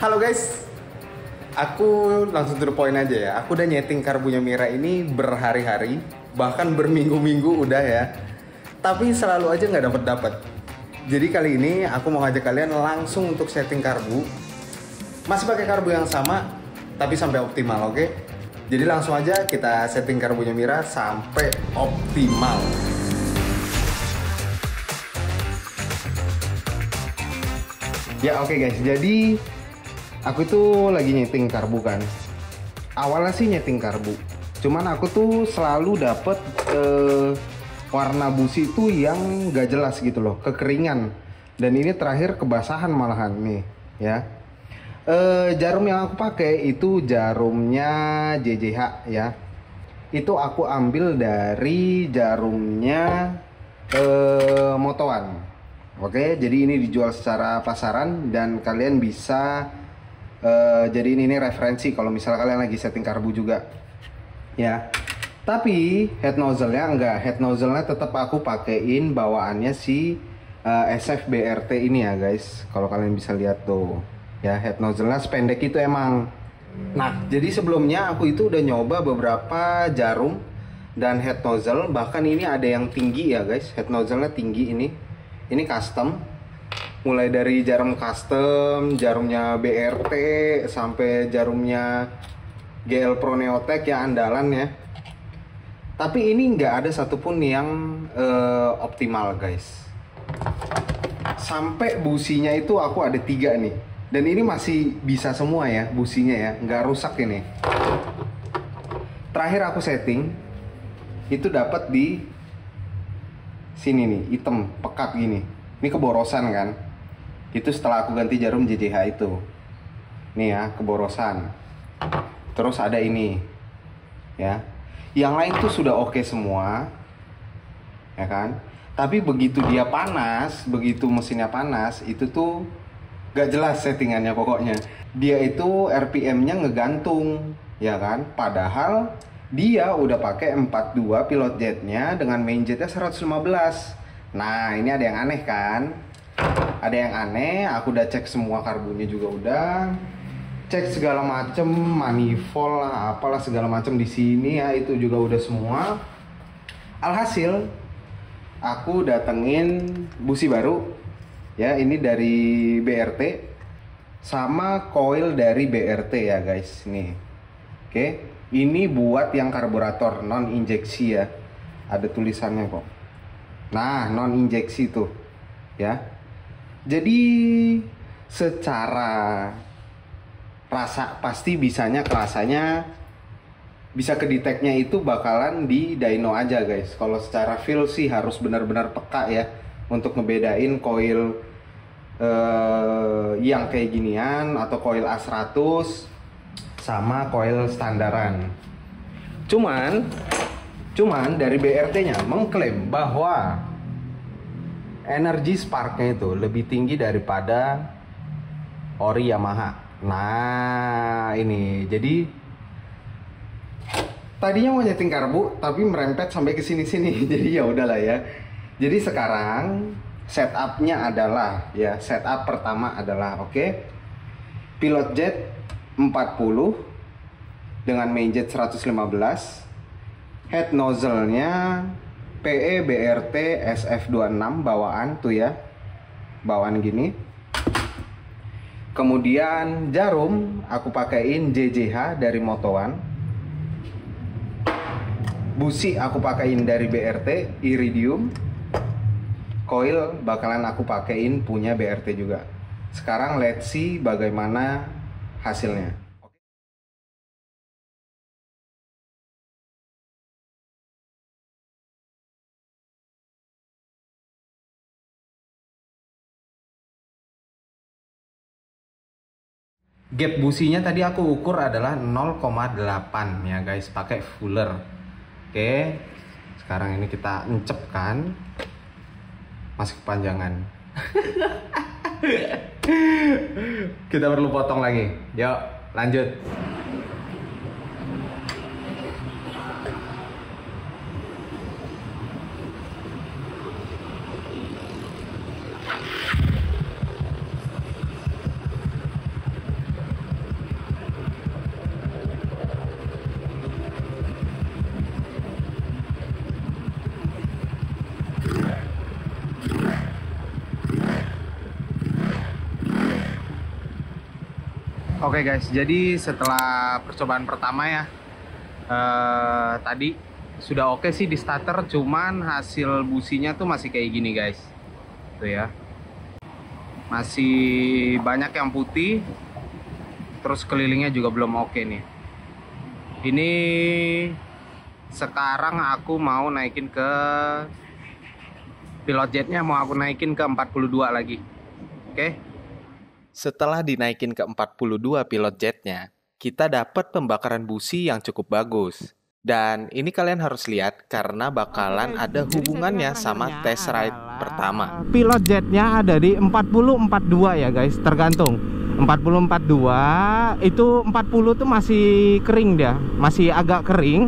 Halo guys, aku langsung to the point aja ya. Aku udah nyeting karbunya Mira ini berhari-hari, bahkan berminggu-minggu udah ya. Tapi selalu aja nggak dapet. Jadi kali ini aku mau ngajak kalian langsung untuk setting karbu. Masih pakai karbu yang sama, tapi sampai optimal, oke? Jadi langsung aja kita setting karbunya Mira sampai optimal. Ya oke guys, jadi aku tuh lagi nyeting karbu kan. Awalnya sih nyeting karbu, cuman aku tuh selalu dapet warna busi itu yang gak jelas gitu loh, kekeringan. Dan ini terakhir kebasahan malahan nih ya. Jarum yang aku pakai itu jarumnya JJH ya. Itu aku ambil dari jarumnya Motoan. Oke, jadi ini dijual secara pasaran dan kalian bisa jadi ini referensi kalau misalnya kalian lagi setting karbu juga ya. Tapi head nozzle-nya enggak, head nozzle-nya tetap aku pakein bawaannya si SF BRT ini ya guys. Kalau kalian bisa lihat tuh ya, head nozzle-nya sependek itu emang. Nah, jadi sebelumnya aku itu udah nyoba beberapa jarum dan head nozzle, bahkan ini ada yang tinggi ya guys, head nozzle-nya tinggi ini. Ini custom, mulai dari jarum custom, jarumnya BRT, sampai jarumnya GL Pro Neotech ya, andalan ya. Tapi ini nggak ada satupun yang optimal guys. Sampai businya itu aku ada 3 nih. Dan ini masih bisa semua ya businya ya, nggak rusak ini. Terakhir aku setting, itu dapat di sini nih, hitam pekat gini. Ini keborosan kan. Itu setelah aku ganti jarum JJH itu. Nih ya, keborosan. Terus ada ini. Ya. Yang lain tuh sudah oke semua. Ya kan? Tapi begitu dia panas, begitu mesinnya panas, itu tuh gak jelas settingannya pokoknya. Dia itu RPM-nya ngegantung, ya kan? Padahal dia udah pakai 42 pilot jetnya dengan main jetnya 115. Nah, ini ada yang aneh kan? Ada yang aneh, aku udah cek semua karbunya juga udah. Cek segala macem, manifold lah, apalah segala macem di sini ya, itu juga udah semua. Alhasil, aku datengin busi baru. Ya, ini dari BRT sama coil dari BRT ya guys, nih. Oke. Ini buat yang karburator non injeksi ya. Ada tulisannya kok. Nah, non injeksi tuh ya. Jadi secara rasa pasti kerasanya bisa kedeteknya itu bakalan di dyno aja guys. Kalau secara feel sih harus benar-benar peka ya untuk ngebedain coil yang kayak ginian atau coil A100 sama coil standaran. Cuman dari BRT-nya mengklaim bahwa energi spark-nya itu lebih tinggi daripada ori Yamaha. Nah, ini jadi tadinya mau nyeting karbu tapi merempet sampai ke sini-sini. Jadi ya udahlah ya. Jadi sekarang setup-nya adalah ya, setup pertama adalah pilot jet 40 dengan main jet 115, head nozzle-nya PE BRT SF26 bawaan tuh ya, bawaan gini. Kemudian jarum aku pakein JJH dari Motoan, busi aku pakein dari BRT Iridium, coil bakalan aku pakein punya BRT juga. Sekarang let's see bagaimana hasilnya. Gap businya tadi aku ukur adalah 0,8 ya guys, pakai fuller. Oke, sekarang ini kita encepkan, masih kepanjangan. Kita perlu potong lagi. Yuk, lanjut. Oke guys, jadi setelah percobaan pertama ya, tadi sudah oke sih di starter, cuman hasil businya tuh masih kayak gini guys. Tuh ya, masih banyak yang putih, terus kelilingnya juga belum oke nih. Ini sekarang aku mau naikin ke pilot jetnya, mau aku naikin ke 42 lagi. Oke. Setelah dinaikin ke 42 pilot jetnya, kita dapat pembakaran busi yang cukup bagus. Dan ini kalian harus lihat karena bakalan ada hubungannya sama test ride pertama. Pilot jetnya ada di 40-42 ya guys, tergantung. 40-42 itu 40 tuh masih kering dia, masih agak kering.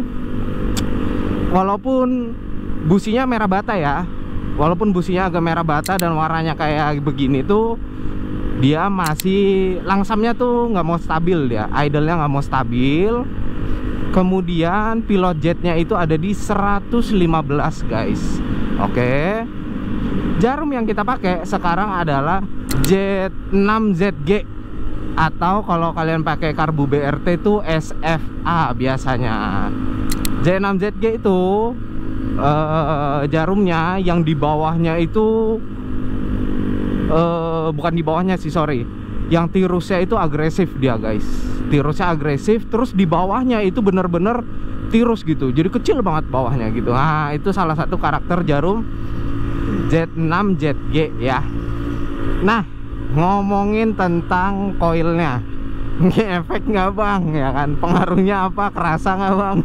Walaupun businya merah bata ya, walaupun businya agak merah bata dan warnanya kayak begini tuh, dia masih langsamnya tuh nggak mau stabil, dia idle-nya nggak mau stabil. Kemudian pilot jetnya itu ada di 115 guys. Oke. Jarum yang kita pakai sekarang adalah J6ZG, atau kalau kalian pakai karbu BRT itu SFA biasanya. J6ZG itu jarumnya yang di bawahnya itu bukan di bawahnya sih, sorry, yang tirusnya itu agresif dia guys. Tirusnya agresif, terus di bawahnya itu bener-bener tirus gitu, jadi kecil banget bawahnya gitu. Nah itu salah satu karakter jarum J6ZG ya. Nah ngomongin tentang koilnya, efek nggak bang ya kan, pengaruhnya apa, kerasa nggak bang?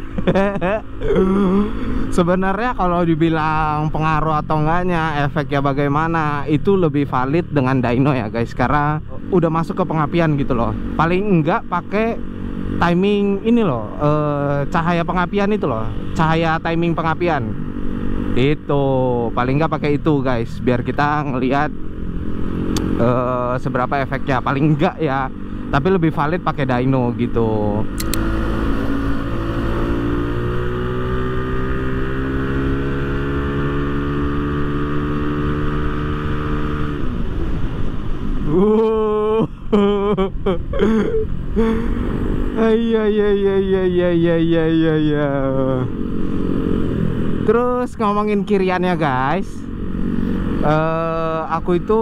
Sebenarnya kalau dibilang pengaruh atau enggaknya, efeknya bagaimana, itu lebih valid dengan dyno ya guys, karena udah masuk ke pengapian gitu loh. Paling enggak pakai timing ini loh, cahaya pengapian itu loh, cahaya timing pengapian itu, paling enggak pakai itu guys, biar kita ngelihat seberapa efeknya. Paling enggak ya, tapi lebih valid pakai dyno gitu. Iya. Terus ngomongin kiriannya guys, aku itu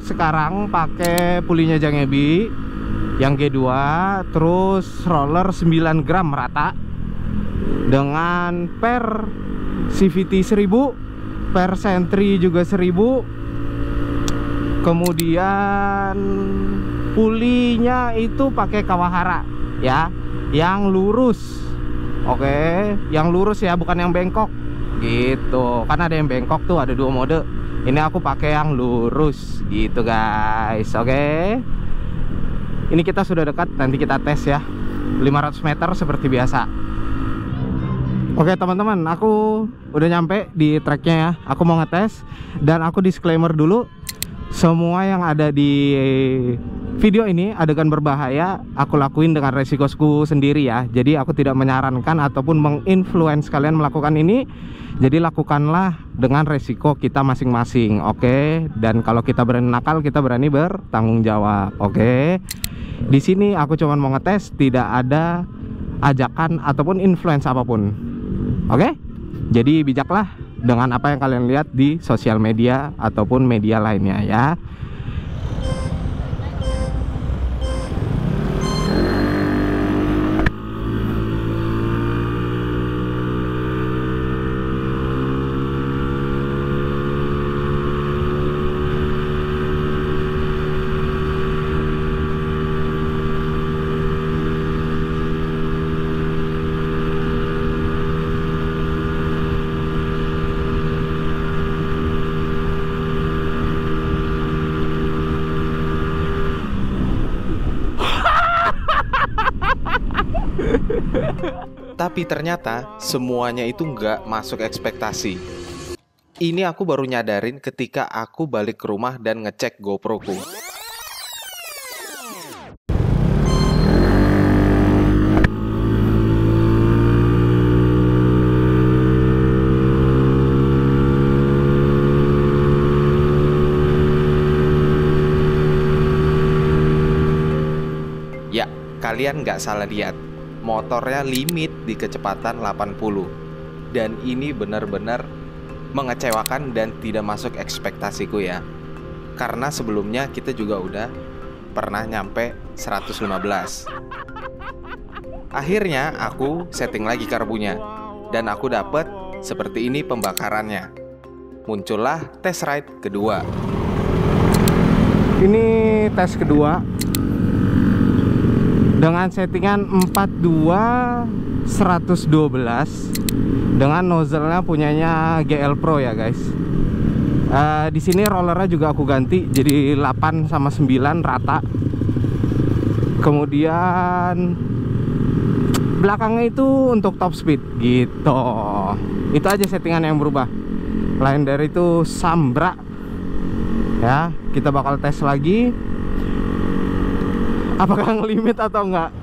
sekarang pakai pulinya Jangebi yang G2, terus roller 9 gram rata dengan per CVT 1000, per Sentry juga 1000. Kemudian pulinya itu pakai Kawahara ya, yang lurus. Oke, yang lurus ya, bukan yang bengkok gitu. Kan ada yang bengkok tuh, ada 2 mode. Ini aku pakai yang lurus gitu guys. Oke. Ini kita sudah dekat, nanti kita tes ya. 500 meter seperti biasa. Oke teman-teman, aku udah nyampe di tracknya ya. Aku mau ngetes, dan aku disclaimer dulu, semua yang ada di video ini adegan berbahaya, aku lakuin dengan resikoku sendiri ya. Jadi aku tidak menyarankan ataupun menginfluence kalian melakukan ini. Jadi lakukanlah dengan resiko kita masing-masing, oke? Dan kalau kita berani nakal, kita berani bertanggung jawab, oke? Di sini aku cuma mau ngetes, tidak ada ajakan ataupun influence apapun, oke? Jadi bijaklah dengan apa yang kalian lihat di sosial media ataupun media lainnya ya. Tapi ternyata semuanya itu nggak masuk ekspektasi. Ini aku baru nyadarin ketika aku balik ke rumah dan ngecek GoPro-ku. Ya, kalian nggak salah lihat, motornya limit di kecepatan 80. Dan ini benar-benar mengecewakan dan tidak masuk ekspektasiku ya. Karena sebelumnya kita juga udah pernah nyampe 115. Akhirnya aku setting lagi karbunya, dan aku dapet seperti ini pembakarannya. Muncullah test ride kedua. Ini tes kedua dengan settingan 42 112 dengan nozzle-nya punyanya GL Pro ya guys. Di sini rollernya juga aku ganti jadi 8 sama 9 rata. Kemudian belakangnya itu untuk top speed gitu. Itu aja settingan yang berubah. Lain dari itu sambra. Ya, kita bakal tes lagi apakah ngelimit atau enggak.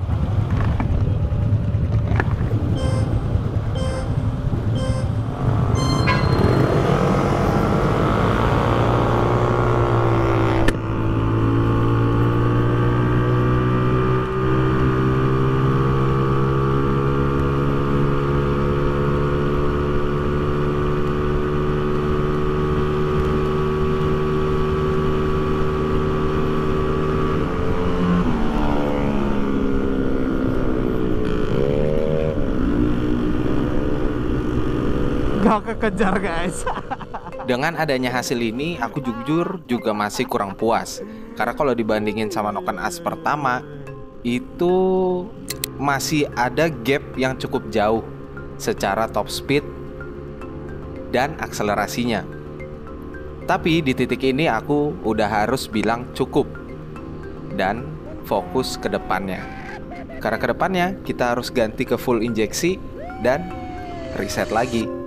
Gak kekejar guys. Dengan adanya hasil ini, aku jujur juga masih kurang puas. Karena kalau dibandingin sama Noken As pertama, itu masih ada gap yang cukup jauh secara top speed dan akselerasinya. Tapi di titik ini aku udah harus bilang cukup dan fokus ke depannya. Karena ke depannya kita harus ganti ke full injeksi dan reset lagi.